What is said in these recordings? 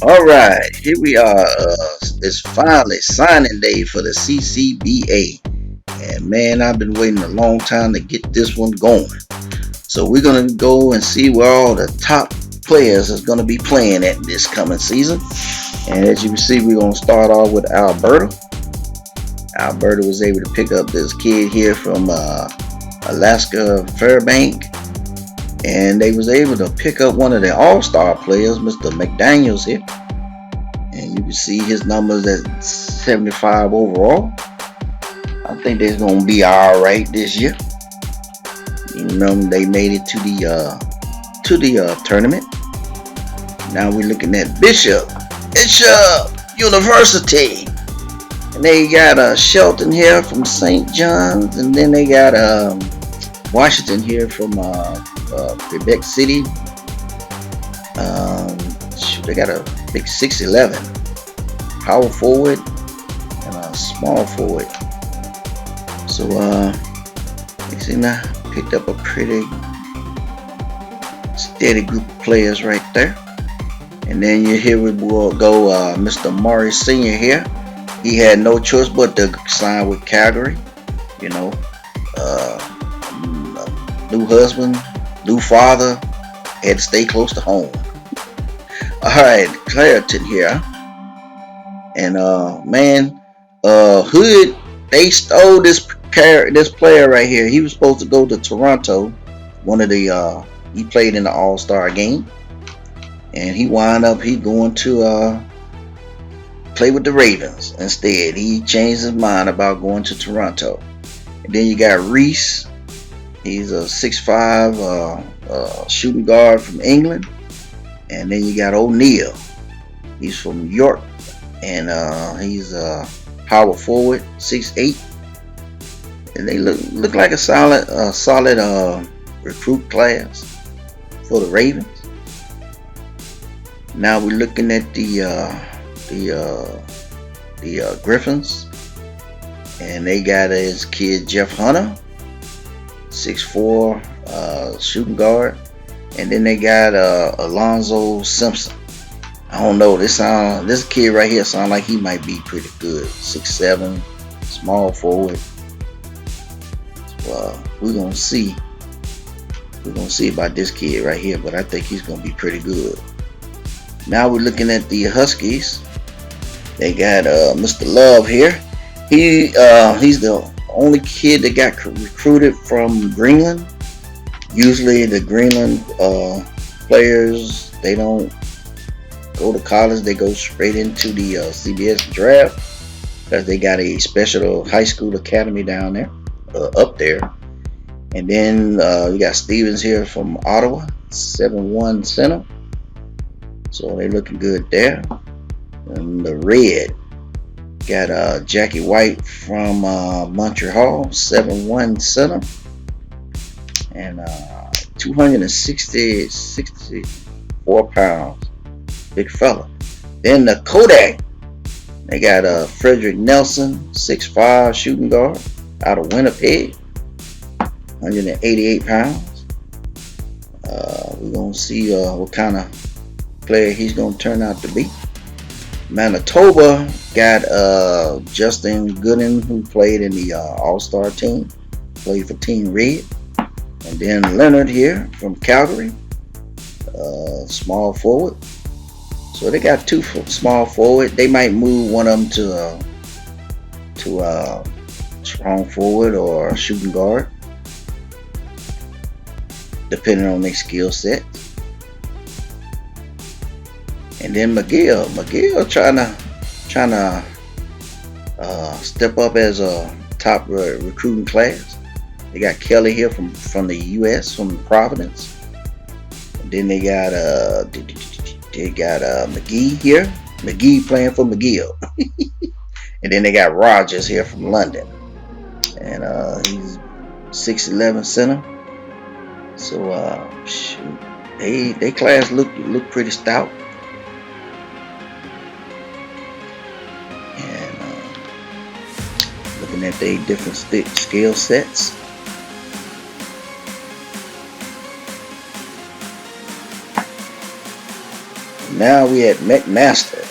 All right, here we are. It's finally signing day for the CCBA. And man, I've been waiting a long time to get this one going. So we're gonna go and see where all the top players is gonna be playing at this coming season. And as you can see, we're gonna start off with Alberta. Alberta was able to pick up this kid here from Alaska Fairbank, and they was able to pick up one of the All-Star players, Mr. McDaniels here. And you can see his numbers at 75 overall. I think they're gonna be all right this year. You know, they made it to the tournament. Now we're looking at Bishop University, and they got Shelton here from St. John's, and then they got Washington here from Quebec City. They got a big 6'11" power forward and a small forward. So you see now picked up a pretty steady group of players right there. And then here we will go Mr. Morris Sr. here. He had no choice but to sign with Calgary. You know, new husband, new father, had to stay close to home. All right, Clareton here, and man, Hood, they stole this player right here. He was supposed to go to Toronto. One of the he played in the All-Star game, and he going to play with the Ravens instead. He changed his mind about going to Toronto. And then you got Reese. He's a 6'5" shooting guard from England. And then you got O'Neal. He's from York, and he's a power forward, 6'8". And they look like a solid recruit class for the Ravens. Now we're looking at the Griffins, and they got his kid Jeff Hunter, 6'4", shooting guard. And then they got Alonzo Simpson. I don't know. This kid right here sound like he might be pretty good. 6'7", small forward. So, we're gonna see. We're gonna see about this kid right here, but I think he's gonna be pretty good. Now we're looking at the Huskies. They got Mr. Love here. He's the only kid that got recruited from Greenland. Usually the Greenland players, they don't go to college, they go straight into the CBS draft, because they got a special high school academy down there, up there. And then you got Stevens here from Ottawa, 7'1" center. So they're looking good there. And the Red got Jackie White from Montreal, 7'1" center. And 264 pounds, big fella. Then the Kodak, they got Frederick Nelson, 6'5" shooting guard out of Winnipeg, 188 pounds. We're gonna see what kind of player he's gonna turn out to be. Manitoba got Justin Gooden, who played in the All-Star team, played for Team Red. And then Leonard here from Calgary, small forward. So they got two small forward. They might move one of them to strong forward or shooting guard, depending on their skill set. And then McGill trying to step up as a top recruiting class. They got Kelly here from the U.S. from Providence. And then they got McGee here. McGee playing for McGill. And then they got Rogers here from London, and he's 6'11" center. So they class look pretty stout. And looking at their different skill sets. Now we at McMaster,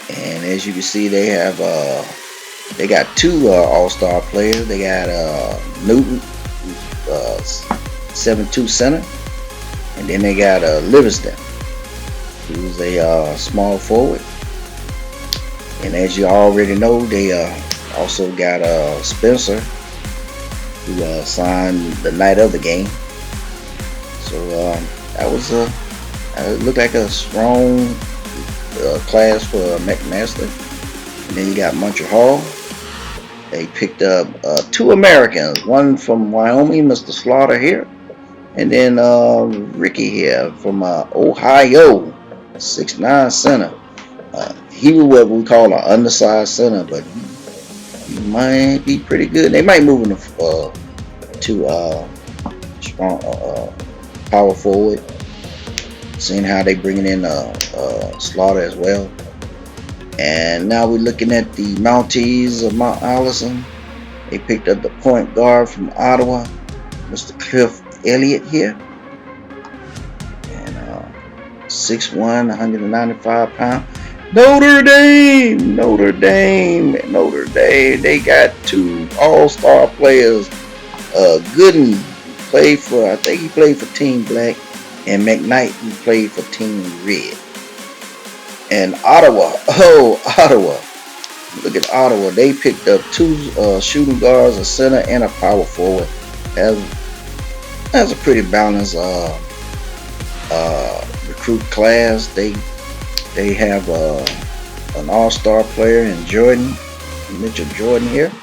and as you can see, they got two All-Star players. They got Newton, 7'2" center, and then they got Livingston, who's a small forward. And as you already know, they also got Spencer, who signed the night of the game. So that was it looked like a strong class for McMaster. And then you got Montreal. They picked up two Americans, one from Wyoming, Mr. Slaughter here, and then Ricky here from Ohio, 6'9" center. He was what we call an undersized center, but he might be pretty good. They might move him to strong power forward, seeing how they bringing in Slaughter as well. And now we're looking at the Mounties of Mount Allison. They picked up the point guard from Ottawa, Mr. Cliff Elliott here, and 6'1", 195 pounds. Notre Dame. They got two All-Star players. Gooden played for, I think he played for Team Black, and McKnight, who played for Team Red. And Ottawa, look at Ottawa. They picked up two shooting guards, a center, and a power forward. That's a pretty balanced recruit class. They have an All-Star player in Mitchell Jordan here,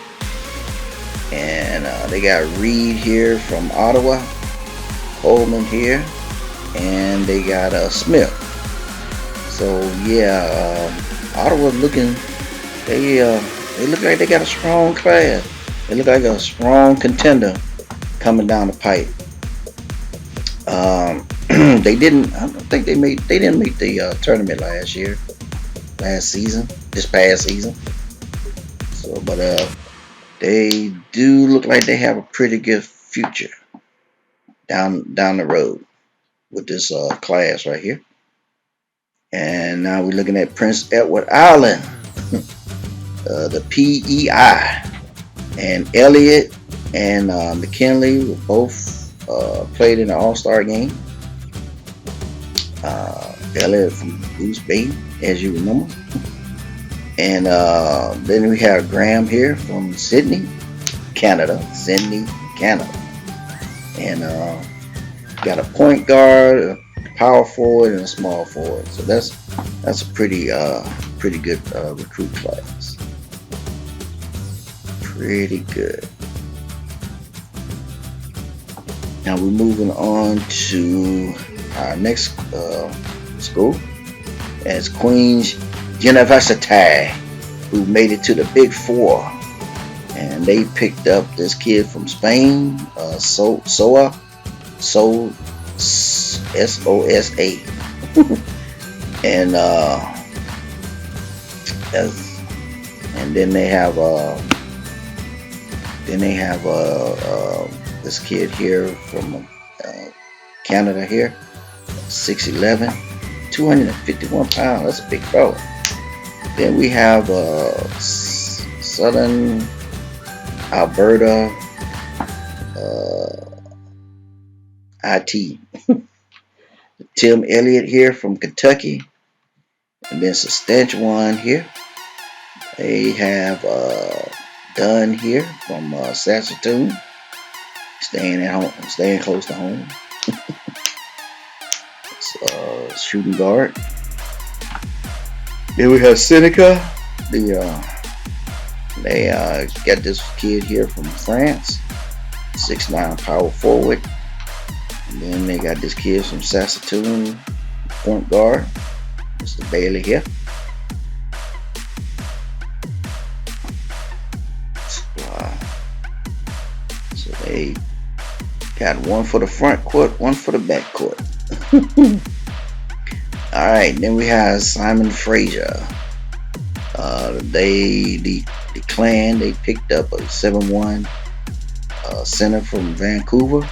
and they got Reed here from Ottawa, Coleman here, and they got Smith. So yeah, Ottawa looking. They look like they got a strong class. They look like a strong contender coming down the pipe. They didn't. I don't think they didn't make the tournament this past season. So, but they do look like they have a pretty good future down the road with this class right here. And now we're looking at Prince Edward Island, the PEI, and Elliott and McKinley were both played in the All-Star game. Elliott from Goose Bay, as you remember. And then we have Graham here from Sydney, Canada. And got a point guard, a power forward, and a small forward. So that's a pretty good recruit class. Pretty good. Now we're moving on to our next school. That's Queen's University, who made it to the Big Four, and they picked up this kid from Spain, Sosa, S-O-S-A, and then they have this kid here from Canada here, 6'11", 251 pounds. That's a big fella. Then we have Southern Alberta IT. Tim Elliott here from Kentucky. And then Saskatchewan here. They have Dunn here from Saskatoon. Staying close to home. Shooting guard. Then we have Seneca. They got this kid here from France, 6'9" power forward. And then they got this kid from Saskatoon, point guard, Mr. Bailey here. So they got one for the front court, one for the back court. All right, then we have Simon Fraser. The clan, they picked up a 7'1" center from Vancouver.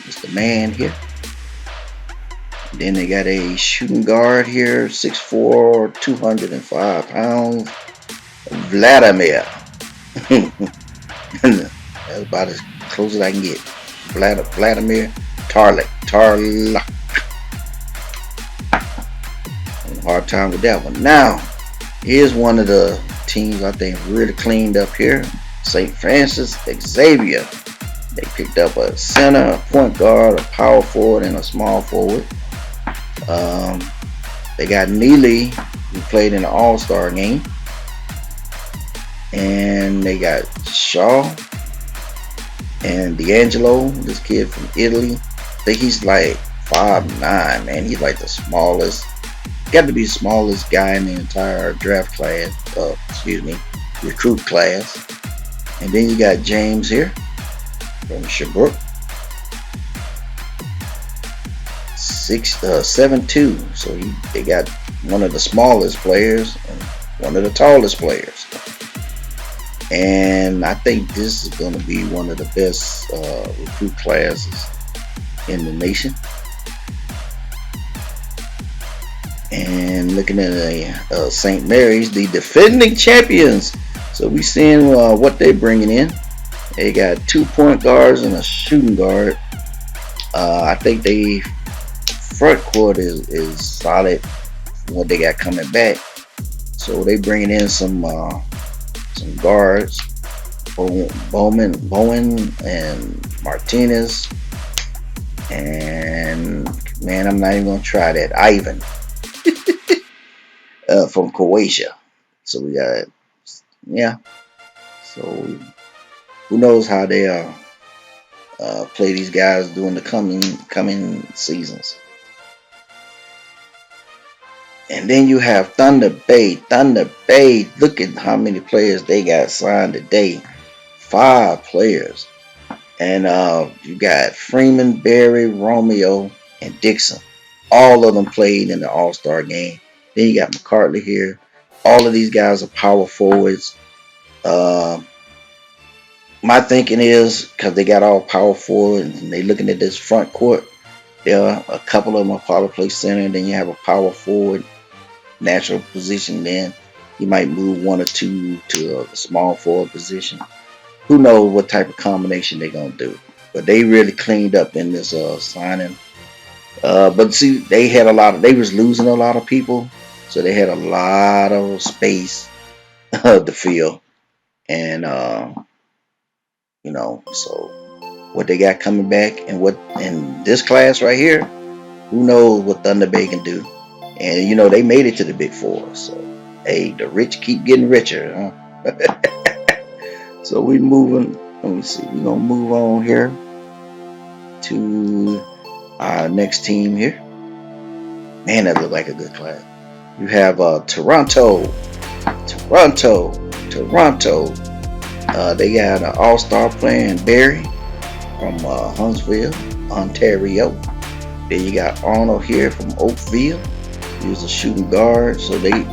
It's the man here. Then they got a shooting guard here, 6'4", 205 pounds, Vladimir. That's about as close as I can get. Vladimir Tarlik. Hard time with that one. Now, here's one of the teams I think really cleaned up here. St. Francis Xavier. They picked up a center, a point guard, a power forward, and a small forward. They got Neely, who played in the All-Star game. And they got Shaw and D'Angelo, this kid from Italy. I think he's like 5'9", man. He's like the smallest. Got to be the smallest guy in the entire draft class. Recruit class. And then you got James here from Sherbrooke. 7'2". So they got one of the smallest players and one of the tallest players. And I think this is going to be one of the best recruit classes in the nation. And looking at St. Mary's, the defending champions. So we seeing what they're bringing in. They got 2 point guards and a shooting guard. I think they front court is solid from what they got coming back. So they bringing in some guards, Bowen and Martinez, and man, I'm not even gonna try that. Ivan from Croatia. So we got, yeah. So who knows how they play these guys during the coming seasons. And then you have Thunder Bay. Thunder Bay, look at how many players they got signed today. 5 players. And you got Freeman, Berry, Romeo, and Dixon. All of them played in the All-Star game. Then you got McCartley here. All of these guys are power forwards. My thinking is, because they got all power forwards and they looking at this front court, there are a couple of them will probably play center. Then you have a power forward natural position. Then you might move 1 or 2 to a small forward position. Who knows what type of combination they're gonna do? But they really cleaned up in this signing. But see, they was losing a lot of people, so they had a lot of space to fill. And so what they got coming back and what in this class right here, who knows what Thunder Bay can do? And they made it to the Big Four. So hey, the rich keep getting richer, huh? So we moving. Let me see. We're gonna move on here to our next team here. Man, that look like a good class. You have Toronto. They got an all-star player in Barry from Huntsville, Ontario. Then you got Arnold here from Oakville. He was a shooting guard. So they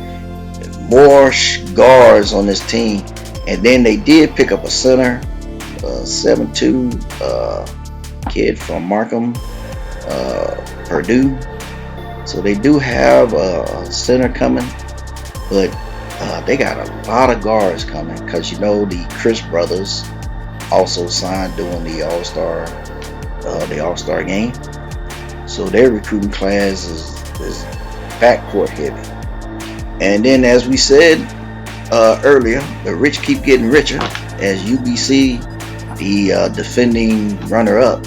more guards on this team. And then they did pick up a center, 7'2", kid from Markham, Purdue. So they do have a center coming, but they got a lot of guards coming because the Chris brothers also signed during the All-Star game. So their recruiting class is backcourt heavy. And then, as we said earlier, the rich keep getting richer as UBC, the defending runner-up,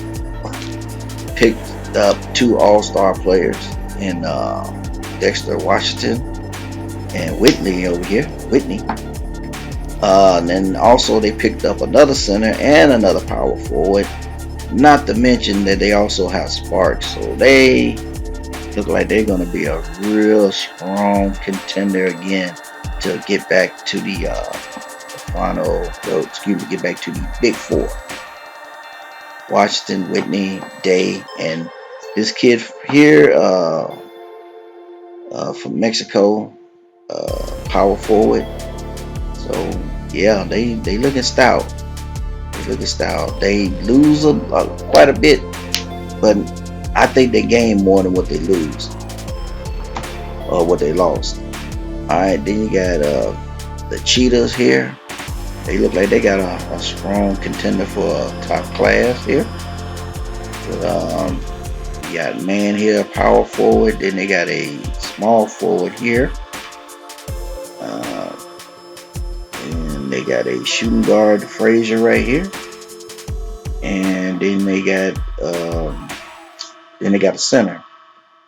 picked up 2 all-star players in Dexter Washington and Whitney over here. And then also they picked up another center and another power forward. Not to mention that they also have Sparks. So they look like they're going to be a real strong contender again to get back to the get back to the Big Four. Washington, Whitney, Day, and this kid here from Mexico, power forward. So yeah, they looking stout. They lose quite a bit, but I think they gain more than what they lose or what they lost. All right, then you got the Cheetahs here. They look like they got a strong contender for a top class here. But, you got man here, power forward. Then they got a small forward here. And they got a shooting guard, Frazier, right here. And then they got a center.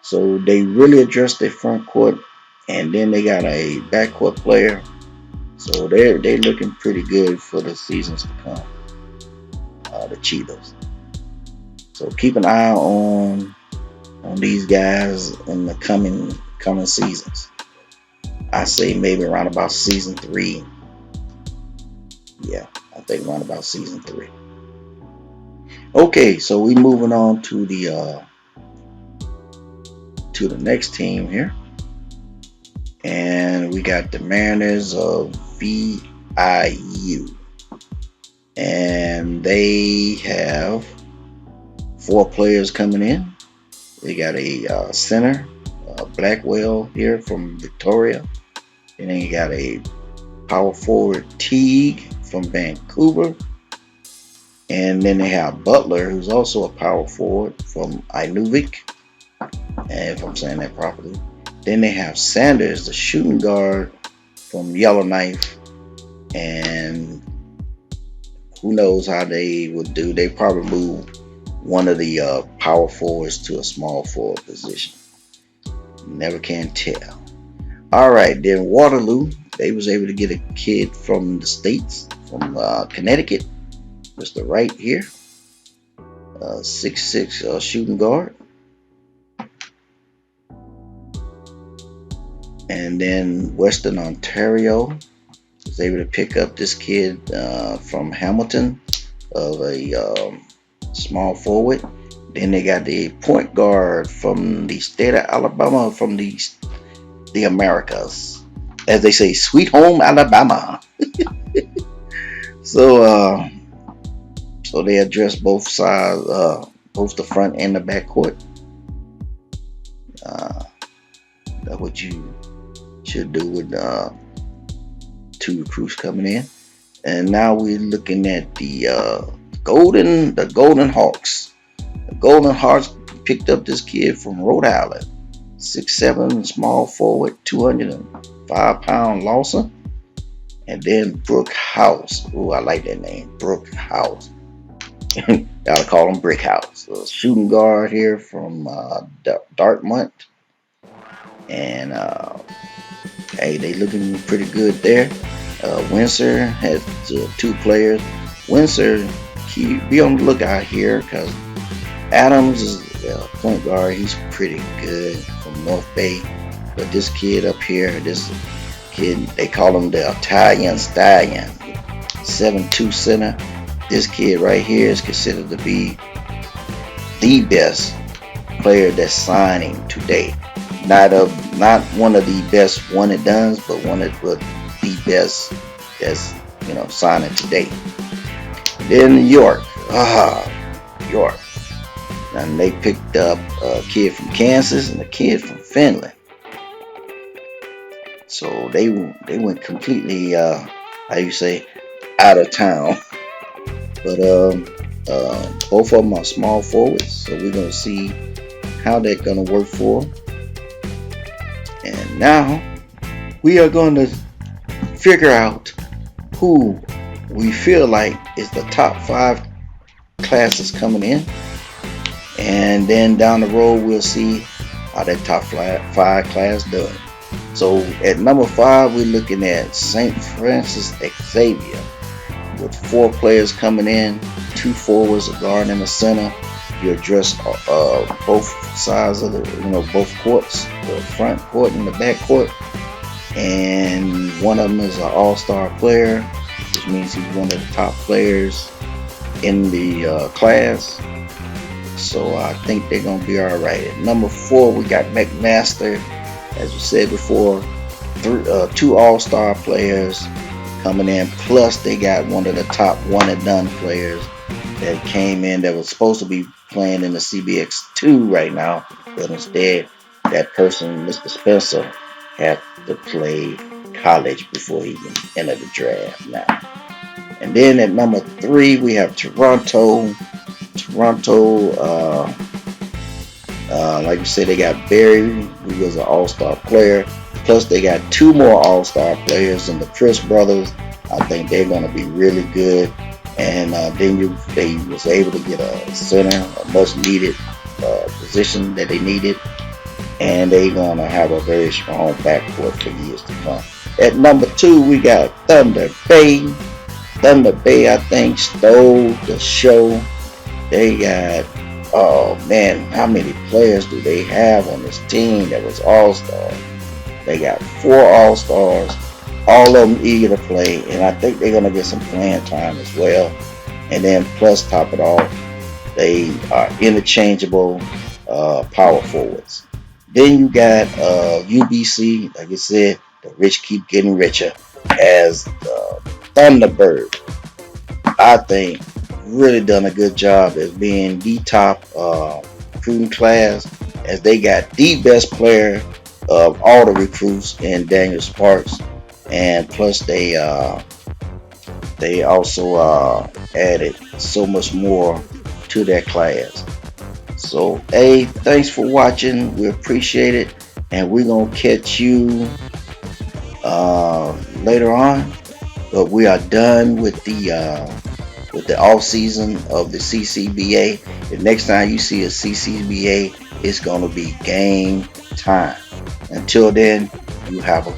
So they really addressed their front court, and then they got a backcourt player. So they're looking pretty good for the seasons to come. The Cheetahs. So keep an eye on these guys in the coming seasons. I say maybe around about season 3. Yeah, I think around about season 3. Okay, so we moving on to the next team here, and we got the Mariners of VIU, and they have 4 players coming in. They got a center, Blackwell here from Victoria, and then you got a power forward, Teague from Vancouver, and then they have Butler, who's also a power forward from Inuvik, if I'm saying that properly. Then they have Sanders, the shooting guard from Yellowknife, and who knows how they would do. They probably move one of the power forwards to a small forward position. Never can tell. All right, then Waterloo, they was able to get a kid from the States, from Connecticut, Mr. Wright here, 6'6" shooting guard. And then Western Ontario was able to pick up this kid from Hamilton of a small forward. Then they got the point guard from the state of Alabama, from the Americas, as they say, sweet home Alabama. So they address both sides, both the front and the back court. That's what you should do with 2 recruits coming in. And now we're looking at the Golden Hawks. The Golden Hawks picked up this kid from Rhode Island, 6'7", small forward, 205-pound Lawson. And then Brooke House. Ooh, I like that name, Brooke House. Gotta call him Brick House. So shooting guard here from Dartmouth. And hey, they looking pretty good there. Windsor has 2 players. Windsor, be on the lookout here, because Adams is a point guard. He's pretty good from North Bay. But this kid up here, this kid, they call him the Italian Stallion, 7'2" center. This kid right here is considered to be the best player that's signing today. Not one of the best one and dones, but one of the best that's signing today. Then York, York. And they picked up a kid from Kansas and a kid from Finland. So they went completely how you say, out of town. But both of them are small forwards, so we're gonna see how they're gonna work for them. And now we are going to figure out who we feel like is the top 5 classes coming in, and then down the road we'll see how that top 5 class does. So at number 5, we're looking at St. Francis Xavier with 4 players coming in, 2 forwards, a guard, and a center. You address both sides of both courts, the front court and the back court. And one of them is an all-star player, which means he's one of the top players in the class. So I think they're gonna be all right. At number 4, we got McMaster, as we said before, 2 all-star players coming in. Plus, they got one of the top one and done players that came in that was supposed to be playing in the CBX2 right now, but instead that person, Mr. Spencer, had to play college before he can enter the draft now. And then at number 3 we have Toronto. Like you said, they got Barry, who was an all-star player. Plus, they got 2 more all-star players in the Chris brothers. I think they're going to be really good. And then they was able to get a center, a much-needed position that they needed. And they're going to have a very strong backcourt for years to come. At number 2, we got Thunder Bay. Thunder Bay, I think, stole the show. They got, oh man, how many players do they have on this team that was all-stars? They got 4 all-stars, all of them eager to play, and I think they're going to get some playing time as well. And then plus, top it off, they are interchangeable power forwards. Then you got UBC, like I said, the rich keep getting richer, as the Thunderbird. I think really done a good job as being the top recruiting class, as they got the best player of all the recruits in Daniel Sparks, and plus they also added so much more to their class. So hey, thanks for watching, we appreciate it, and we're gonna catch you later on. But we are done with the off season of the CCBA. The next time you see a CCBA, it's gonna be game time. Until then, you have a